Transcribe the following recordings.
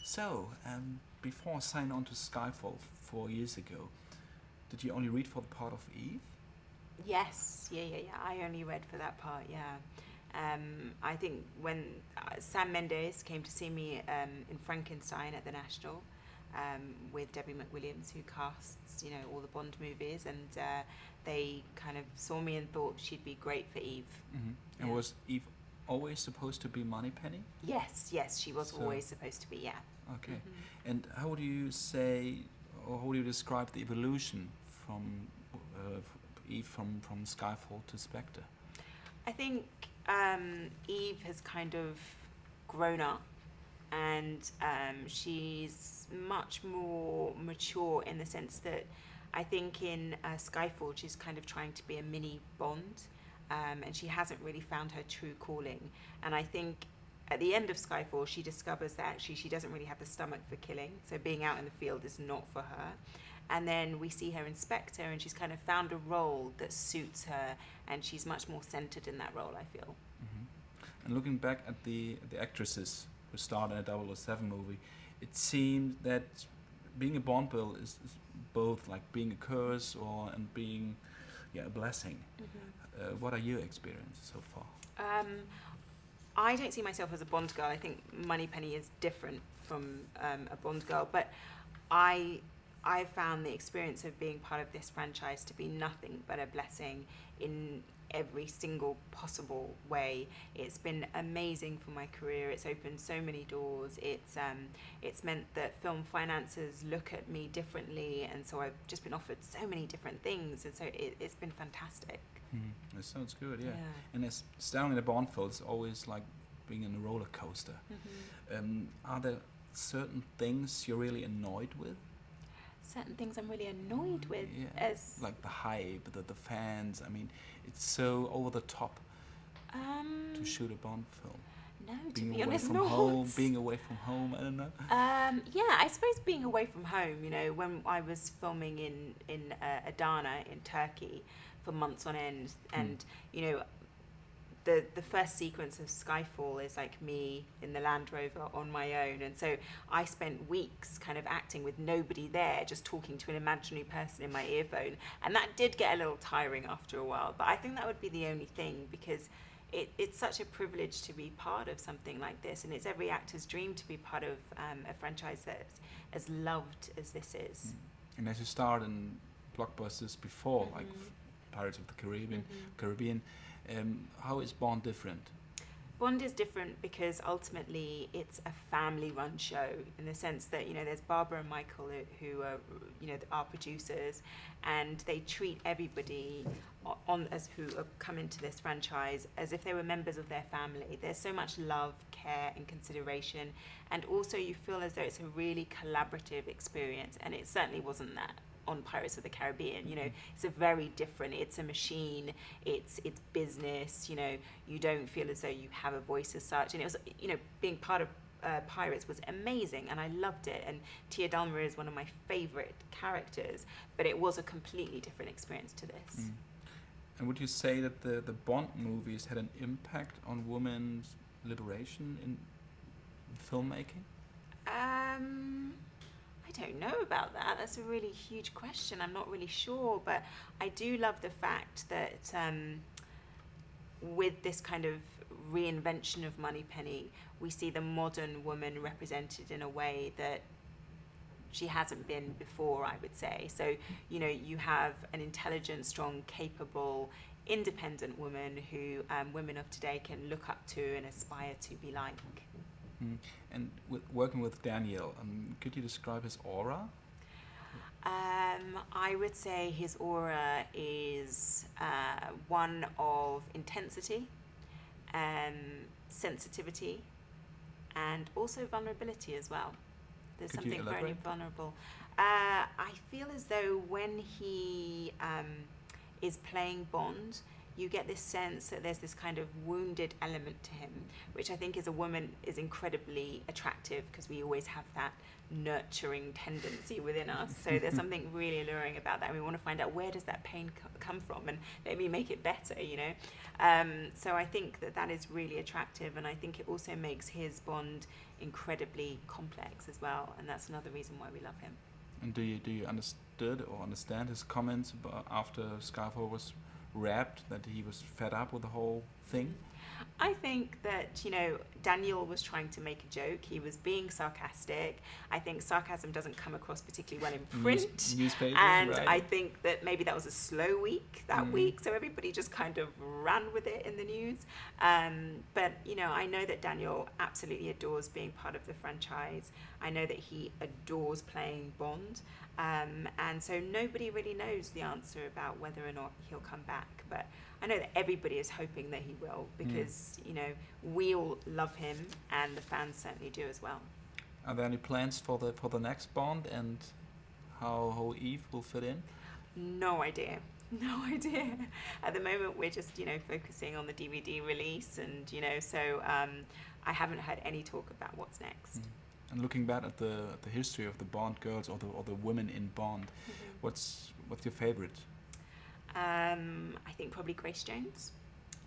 So, before signing on to Skyfall 4 years ago, did you only read for the part of Eve? Yes, yeah. I only read for that part, yeah. I think when Sam Mendes came to see me in Frankenstein at the National with Debbie McWilliams, who casts, all the Bond movies, and they kind of saw me and thought she'd be great for Eve. Mm-hmm. And was Eve always supposed to be Moneypenny? Yes, she was always supposed to be, yeah. Okay. Mm-hmm. And how would you say, or how would you describe the evolution from Eve from Skyfall to Spectre? I think Eve has kind of grown up, and she's much more mature in the sense that I think in Skyfall she's kind of trying to be a mini Bond, and she hasn't really found her true calling. And I think at the end of Skyfall she discovers that actually she doesn't really have the stomach for killing, so being out in the field is not for her. And then we see her in Spectre, and she's kind of found a role that suits her, and she's much more centered in that role, I feel. Mm-hmm. And looking back at the actresses who starred in a 007 movie, it seemed that being a Bond girl is both like being a curse and being a blessing. Mm-hmm. What are your experiences so far? I don't see myself as a Bond girl. I think Moneypenny is different from a Bond girl, but I found the experience of being part of this franchise to be nothing but a blessing in every single possible way. It's been amazing for my career. It's opened so many doors. It's meant that film financiers look at me differently, and so I've just been offered so many different things, and so it's been fantastic. That sounds good, yeah. And as starring in a Bond film is always like being in a roller coaster. Mm-hmm. Are there certain things you're really annoyed with? Certain things I'm really annoyed with, as like the hype, the fans. I mean, it's so over the top to shoot a Bond film. No, being to be honest, being away from home. I don't know. I suppose being away from home. When I was filming in Adana in Turkey for months on end, and the first sequence of Skyfall is like me in the Land Rover on my own, and so I spent weeks kind of acting with nobody there, just talking to an imaginary person in my earphone, and that did get a little tiring after a while. But I think that would be the only thing, because it's such a privilege to be part of something like this, and it's every actor's dream to be part of a franchise that's as loved as this is. And as you starred in blockbusters before, like Pirates of the Caribbean, how is Bond different? Bond is different because ultimately it's a family-run show, in the sense that there's Barbara and Michael who are our producers, and they treat everybody who come into this franchise as if they were members of their family. There's so much love, care, and consideration, and also you feel as though it's a really collaborative experience, and it certainly wasn't that on Pirates of the Caribbean. It's a very different, it's a machine, it's business, you don't feel as though you have a voice as such. And it was, being part of Pirates was amazing, and I loved it, and Tia Dalma is one of my favorite characters, but it was a completely different experience to this. And would you say that the Bond movies had an impact on women's liberation in filmmaking? I don't know about that. That's a really huge question. I'm not really sure, but I do love the fact that with this kind of reinvention of Moneypenny, we see the modern woman represented in a way that she hasn't been before, I would say. So, you have an intelligent, strong, capable, independent woman who women of today can look up to and aspire to be like. And working with Daniel, could you describe his aura? I would say his aura is one of intensity, sensitivity, and also vulnerability as well. There's Could you something very elaborate? vulnerable. I feel as though when he is playing Bond, you get this sense that there's this kind of wounded element to him, which I think as a woman is incredibly attractive, because we always have that nurturing tendency within us. So there's something really alluring about that, and we want to find out, where does that pain come from, and let me make it better, you know. So I think that is really attractive, and I think it also makes his Bond incredibly complex as well, and that's another reason why we love him. And do you understand his comments about after Skyfall was wrapped, that he was fed up with the whole thing? I think that, you know, Daniel was trying to make a joke. He was being sarcastic. I think sarcasm doesn't come across particularly well in print. Newspapers, and right. I think that maybe that was a slow week that week, so everybody just kind of ran with it in the news. But, you know, I know that Daniel absolutely adores being part of the franchise. I know that he adores playing Bond. And so nobody really knows the answer about whether or not he'll come back. But I know that everybody is hoping that he will, because, you know, we all love him, and the fans certainly do as well. Are there any plans for the next Bond, and how Eve will fit in? No idea. No idea. At the moment, we're just, you know, focusing on the DVD release, and, you know, so I haven't heard any talk about what's next. And looking back at the history of the Bond girls, or the women in Bond, what's your favorite? I think probably Grace Jones.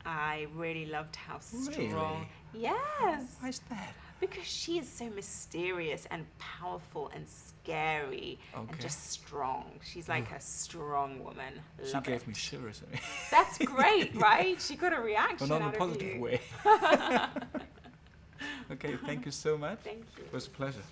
I really loved how strong. Really? Yes. Why is that? Because she is so mysterious and powerful and scary and just strong. She's like a strong woman. She Love gave it. me shivers. That's great, right? She got a reaction But not in out a positive of you. way. Okay, thank you so much. Thank you. It was a pleasure.